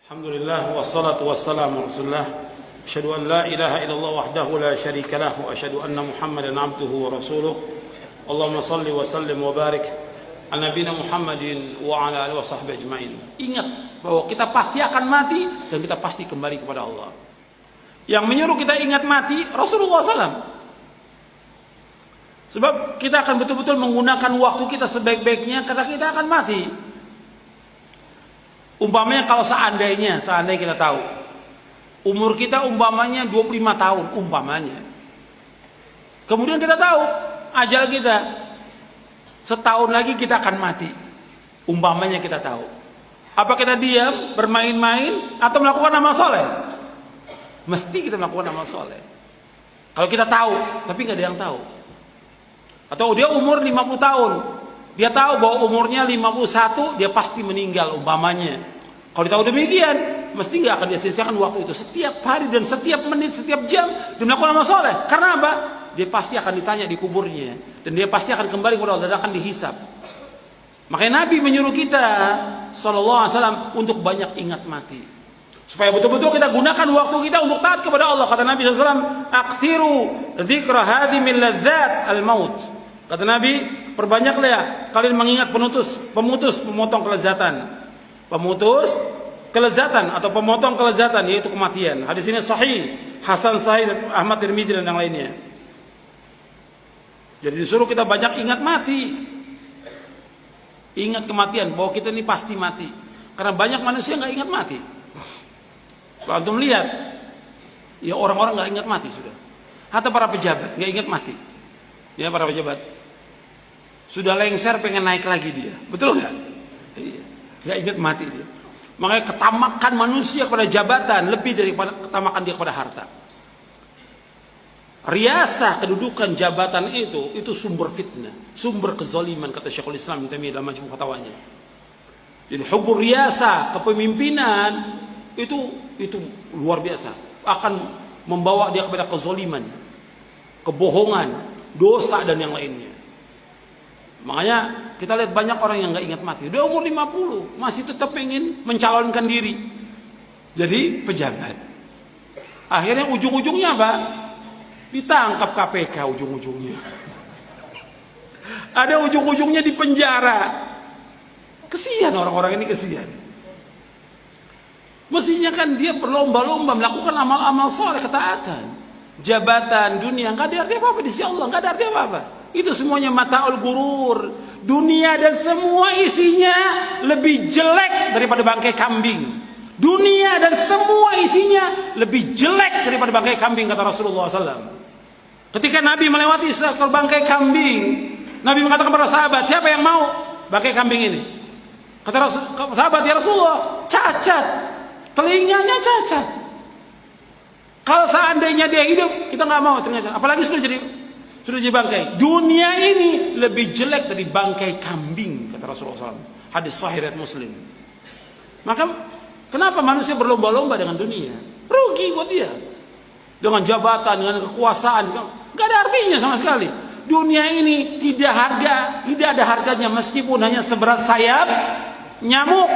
Alhamdulillah wassalatu wassalamu rasulullah asyhadu an la ilaha illallah wahdahu la syarika lah wa asyhadu anna muhammadan abduhu wa rasuluh. Allahumma salli wa sallim wa barik ala nabiyina Muhammadin wa ala alihi wa sahbihi ajmain. Ingat bahwa kita pasti akan mati dan kita pasti kembali kepada Allah. Yang menyuruh kita ingat mati Rasulullah SAW. Sebab kita akan betul-betul menggunakan waktu kita sebaik-baiknya karena kita akan mati. Umpamanya kalau seandainya kita tahu umur kita umpamanya 25 tahun umpamanya. Kemudian kita tahu ajal kita setahun lagi kita akan mati. Umpamanya kita tahu. Apa kita diam, bermain-main atau melakukan amal soleh? Mesti kita melakukan amal soleh. Kalau kita tahu, tapi nggak ada yang tahu. Atau dia umur 50 tahun. Dia tahu bahwa umurnya 51, dia pasti meninggal umpamanya. Kalau dia tahu demikian, mesti nggak akan dia sia-siakan waktu itu. Setiap hari dan setiap menit, setiap jam, dia melakukan amal soleh. Karena apa? Dia pasti akan ditanya di kuburnya. Dan dia pasti akan kembali kepada Allah dan akan dihisab. Makanya Nabi menyuruh kita, SAW, untuk banyak ingat mati. Supaya betul-betul kita gunakan waktu kita untuk taat kepada Allah. Kata Nabi SAW, "Akthiru dzikra hadimil ladzat al-maut." Kata Nabi, perbanyaklah kalian mengingat pemutus pemotong kelezatan. Pemutus kelezatan atau pemotong kelezatan yaitu kematian. Hadis ini sahih, Hasan Sahih, Ahmad Tirmidzi dan yang lainnya. Jadi disuruh kita banyak ingat mati. Ingat kematian, bahwa kita ini pasti mati. Karena banyak manusia nggak ingat mati. Kalau antum lihat, ya orang-orang nggak ingat mati sudah. Hatta para pejabat nggak ingat mati. Ya para pejabat. Sudah lengser pengen naik lagi dia. Betul nggak? Iya. Nggak ingat mati dia. Makanya ketamakan manusia kepada jabatan lebih daripada ketamakan dia kepada harta. Riasah kedudukan jabatan itu sumber fitnah, sumber kezaliman kata Syekhul Islam Ibnu Taimiyah dalam Majmu' Fatawanya. Jadi hubbur riasah, kepemimpinan itu luar biasa, akan membawa dia kepada kezaliman, kebohongan, dosa dan yang lainnya. Makanya kita lihat banyak orang yang nggak ingat mati. Dia umur 50 masih tetap ingin mencalonkan diri jadi pejabat. Akhirnya ujung-ujungnya apa? Ditangkap KPK ujung-ujungnya. Ada ujung-ujungnya di penjara. Kesian orang-orang ini, kesian. Mestinya kan dia berlomba-lomba melakukan amal-amal soleh, ketaatan. Jabatan, dunia, nggak ada arti apa-apa di sisi Allah, nggak ada arti apa-apa. Itu semuanya mata'ul gurur. Dunia dan semua isinya lebih jelek daripada bangkai kambing. Dunia dan semua isinya lebih jelek daripada bangkai kambing, kata Rasulullah SAW. Ketika Nabi melewati seekor bangkai kambing, Nabi mengatakan kepada sahabat, siapa yang mau bangkai kambing ini? Kata sahabat, ya Rasulullah, cacat. Telinganya cacat. Kalau seandainya dia hidup, kita nggak mau ternyata. Apalagi sudah jadi bangkai. Dunia ini lebih jelek dari bangkai kambing, kata Rasulullah SAW. Hadis sahih riwayat Muslim. Maka kenapa manusia berlomba-lomba dengan dunia? Rugi buat dia. Dengan jabatan, dengan kekuasaan, nggak ada artinya sama sekali. Dunia ini tidak ada harganya meskipun hanya seberat sayap nyamuk.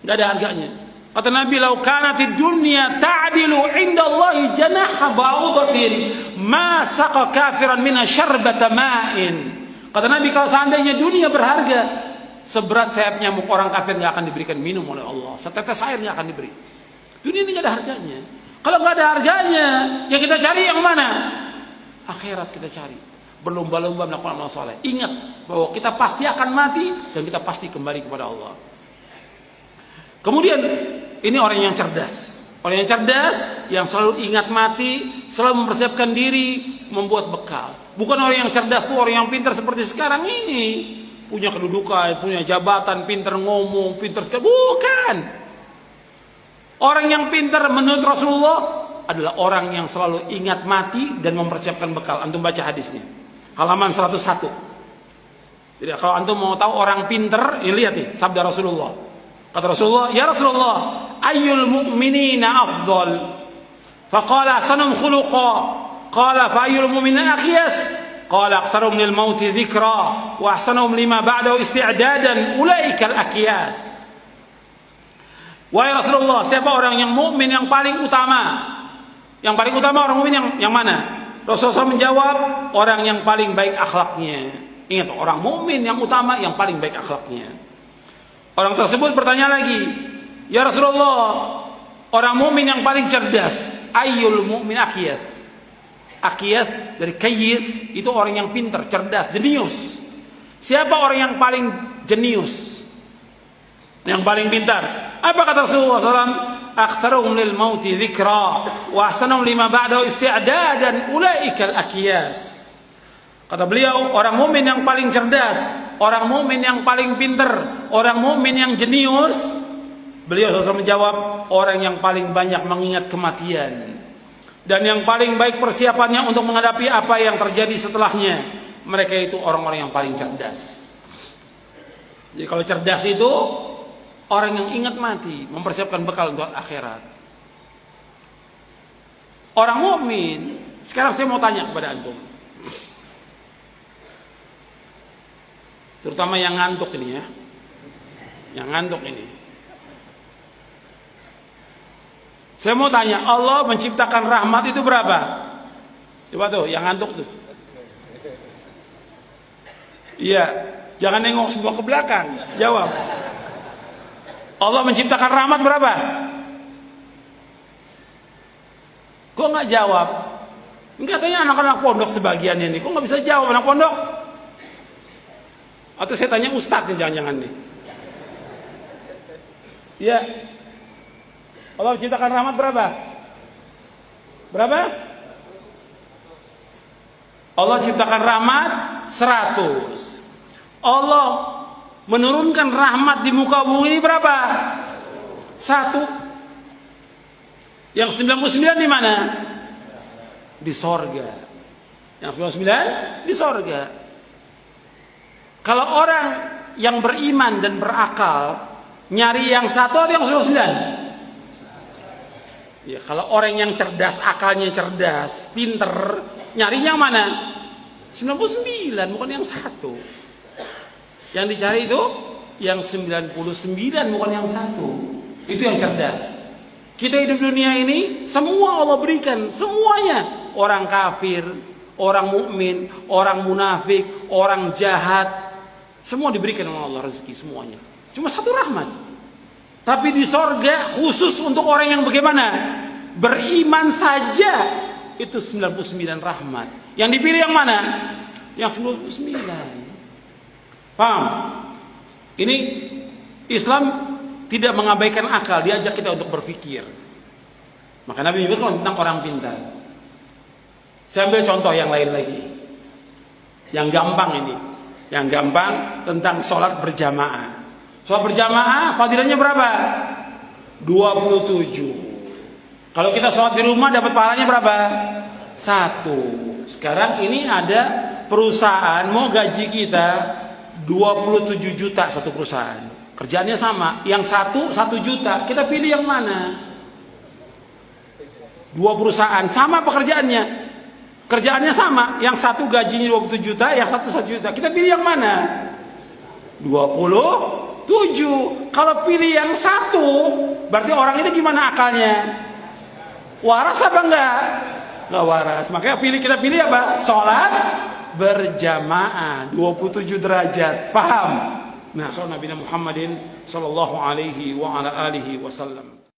Nggak ada harganya. Kata Nabi, "Lau kanatid dunya ta'dilu 'indallahi janaha ba'udatin, ma saqa kafiran minha syarbata ma'in." Kata Nabi, kalau seandainya dunia berharga seberat sayap nyamuk, orang kafir nggak akan diberikan minum oleh Allah. Setetes air nggak akan diberi. Dunia ini nggak ada harganya. Kalau nggak ada harganya, ya kita cari yang mana? Akhirat kita cari. Berlomba-lomba melakukan amal soleh. Ingat bahwa kita pasti akan mati dan kita pasti kembali kepada Allah. Kemudian ini orang yang cerdas. Orang yang cerdas yang selalu ingat mati, selalu mempersiapkan diri, membuat bekal. Bukan orang yang cerdas itu orang yang pintar seperti sekarang ini, punya kedudukan, punya jabatan, pintar ngomong, pintar sekali. Bukan. Orang yang pintar menurut Rasulullah adalah orang yang selalu ingat mati dan mempersiapkan bekal. Antum baca hadisnya. Halaman 101. Jadi kalau antum mau tahu orang pintar, ya lihat nih sabda Rasulullah. Kata Rasulullah, "Ya Rasulullah, ayyul mu'minina afdal?" Faqala ahsanum khuluqa. Qala fa ayyul mu'minina akhyas? Qala aktharuhum lil mauti dzikra wa ahsanuhum lima ba'dahu isti'dadan ulaika al akyas. Wahai Rasulullah, siapa orang yang mukmin yang paling utama? Yang paling utama orang mukmin yang mana? Rasulullah menjawab, orang yang paling baik akhlaknya. Ingat, orang mukmin yang utama yang paling baik akhlaknya. Orang tersebut bertanya lagi, ya Rasulullah, orang mukmin yang paling cerdas, ayyul mu'min akyas. Akyas dari kayis, itu orang yang pintar, cerdas, jenius. Siapa orang yang paling jenius? Yang paling pintar? Apa kata Rasulullah SAW? Aktsaruhum lil mauti dzikra wa ahsanuhum lima ba'dahu isti'dadan ulaikal akyas. Kata beliau, orang mukmin yang paling cerdas, orang mukmin yang paling pintar, orang mukmin yang jenius, beliau SAW menjawab, orang yang paling banyak mengingat kematian dan yang paling baik persiapannya untuk menghadapi apa yang terjadi setelahnya. Mereka itu orang-orang yang paling cerdas. Jadi kalau cerdas itu orang yang ingat mati, mempersiapkan bekal untuk akhirat. Orang mukmin. Sekarang saya mau tanya kepada antum, terutama yang ngantuk ini ya, yang ngantuk ini. Saya mau tanya, Allah menciptakan rahmat itu berapa? Coba tuh, yang ngantuk tuh. Iya, jangan nengok semua ke belakang. Jawab. Allah menciptakan rahmat berapa? Kok nggak jawab? Katanya anak-anak pondok sebagian ini. Kok nggak bisa jawab anak pondok? Atau saya tanya ustadz nih, jangan-jangan nih. Ya. Allah menciptakan rahmat berapa? Berapa? Allah ciptakan rahmat 100. Allah menurunkan rahmat di muka bumi ini berapa? 1. Yang 99 di mana? Di sorga. Yang 99 di sorga. Kalau orang yang beriman dan berakal nyari yang 1 atau yang 99? Ya, kalau orang yang cerdas, akalnya cerdas, pinter, nyari yang mana? 99, bukan yang 1. Yang dicari itu yang 99, bukan yang 1. Itu yang cerdas. Kita hidup dunia ini, semua Allah berikan, semuanya. Orang kafir, orang mukmin, orang munafik, orang jahat, semua diberikan oleh Allah rezeki semuanya. Cuma satu rahmat. Tapi di sorga khusus untuk orang yang bagaimana? Beriman saja. Itu 99 rahmat. Yang dipilih yang mana? Yang 99. Paham? Ini Islam tidak mengabaikan akal, diajak kita untuk berpikir. Maka Nabi menyebutkan tentang orang pintar. Saya ambil contoh yang lain lagi. Yang gampang ini. Yang gampang tentang sholat berjamaah. Sholat berjamaah fadilahnya berapa? 27. Kalau kita sholat di rumah dapat pahalanya berapa? 1. Sekarang ini ada perusahaan mau gaji kita 27 juta satu perusahaan. Kerjaannya sama. Yang 1 juta. Kita pilih yang mana? 2 perusahaan sama pekerjaannya. Kerjaannya sama. Yang 1 gajinya 27 juta, yang 1 juta. Kita pilih yang mana? 27. Kalau pilih yang 1, berarti orang ini gimana akalnya? Waras apa enggak? Enggak waras. Makanya kita pilih apa? Sholat berjamaah 27 derajat. Paham? Nah, Nabi Muhammadin sallallahu alaihi wa ala alihi wasallam.